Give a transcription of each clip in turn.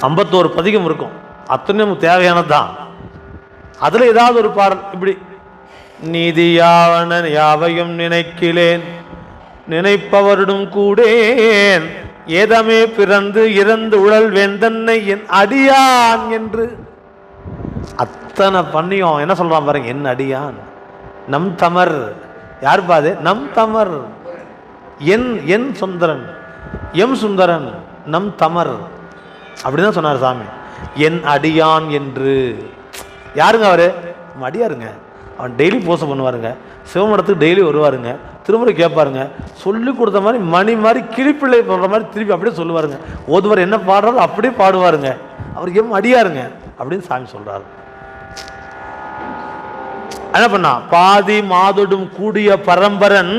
51 பதிகம் இருக்கும், அத்தனை நமக்கு தேவையானது தான். அதில் ஏதாவது ஒரு பாடல் இப்படி, நீதியாவன யாவையும் நினைக்கிலேன் நினைப்பவரிடம் கூடேன் ஏதமே பிறந்து இறந்து உழல் வேந்தன்னை என் அடியான் என்று அத்தனை பண்ணியும் என்ன சொல்றான் பாருங்க, என் அடியான் நம் தமர். யார் பாது? நம் தமர். என் சுந்தரன், எம் சுந்தரன், நம் தமர் அப்படிதான் சொன்னார் சாமி. என் அடியான் என்று யாருங்க அவரு? அடியாருங்க. அவன் டெய்லி பூசை பண்ணுவாருங்க, சிவமடத்துக்கு டெய்லி வருவாருங்க, திருமுறை கேட்பாருங்க, சொல்லி கொடுத்த மாதிரி மணி மாதிரி கிளிப்பிள்ளை போடுற மாதிரி திருப்பி அப்படியே சொல்லுவாருங்க. ஓதுவார் என்ன பாடுறாரோ அப்படியே பாடுவாருங்க. அவருக்கு எம் அடியாருங்க அப்படின்னு சாமி சொல்றாரு. என்ன பண்ணா? பாதி மாதொடும் கூடிய பரம்பரன்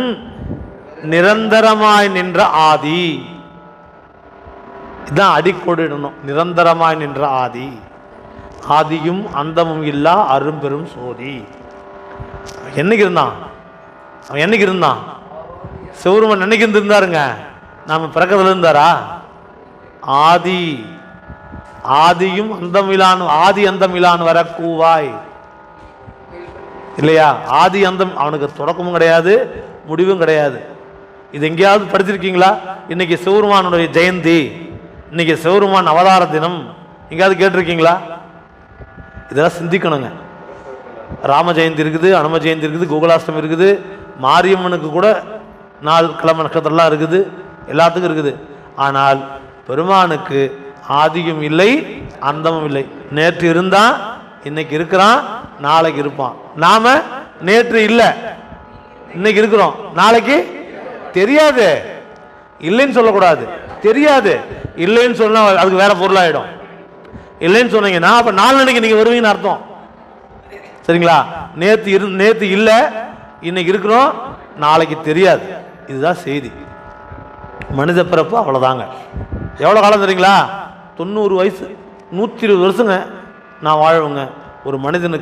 நிரந்தரமாய் நின்ற ஆதி. இதான் அடிக்கோடிடணும், நிரந்தரமாய் நின்ற ஆதி. ஆதியும் அந்தமும் இல்லா அரும்பெரும் சோதி. என்னைக்கு இருந்தான்? அவன் என்னைக்கு இருந்தான்? சிவருமன் என்னைக்கு இருந்தாருங்க? நாம பிறக்கத்துல இருந்தாரா? ஆதி, ஆதியும் அந்தமிலான், ஆதி அந்தமிலான் வர கூவாய் இல்லையா? ஆதி அந்தம், அவனுக்கு தொடக்கமும் கிடையாது முடிவும் கிடையாது. இது எங்கேயாவது படிச்சிருக்கீங்களா? இன்னைக்கு சிவருமானுடைய ஜெயந்தி, இன்னைக்கு சிவருமான் அவதார தினம், எங்கேயாவது கேட்டிருக்கீங்களா? இதெல்லாம் சிந்திக்கணுங்க. ராம ஜெயந்தி இருக்குது, அனும ஜெயந்தி இருக்குது, கோகுலாஷ்டமி இருக்குது, மாரியம்மனுக்கு கூட நாள் கிழமை நட்சத்திரம்லாம் இருக்குது, எல்லாத்துக்கும் இருக்குது. ஆனால் பெருமானுக்கு ஆதியும் இல்லை அந்தமும் இல்லை. நேற்று இருந்தான், இன்னைக்கு இருக்கிறான், நாளைக்கு இருப்பான். நாம நேற்று இல்லை, இன்னைக்கு இருக்கிறோம், நாளைக்கு தெரியாது. இல்லைன்னு சொல்லக்கூடாது, தெரியாது. இல்லைன்னு சொன்னா அதுக்கு வேற பொருளாயிடும். இல்லைன்னு சொன்னீங்கன்னா அப்ப நாளைக்கு நீங்க வருவீங்கன்னு அர்த்தம். சரிங்களா? நேத்து இல்லை, இன்னைக்கு இருக்கிறோம், நாளைக்கு தெரியாது. இதுதான் செய்தி. மனித பிறப்பு அவ்வளவுதாங்க. எவ்வளவு காலம் தெரியுங்களா? 90 வயசு, 120 வருஷங்க நான் வாழ்வுங்க ஒரு மனிதனுக்கு.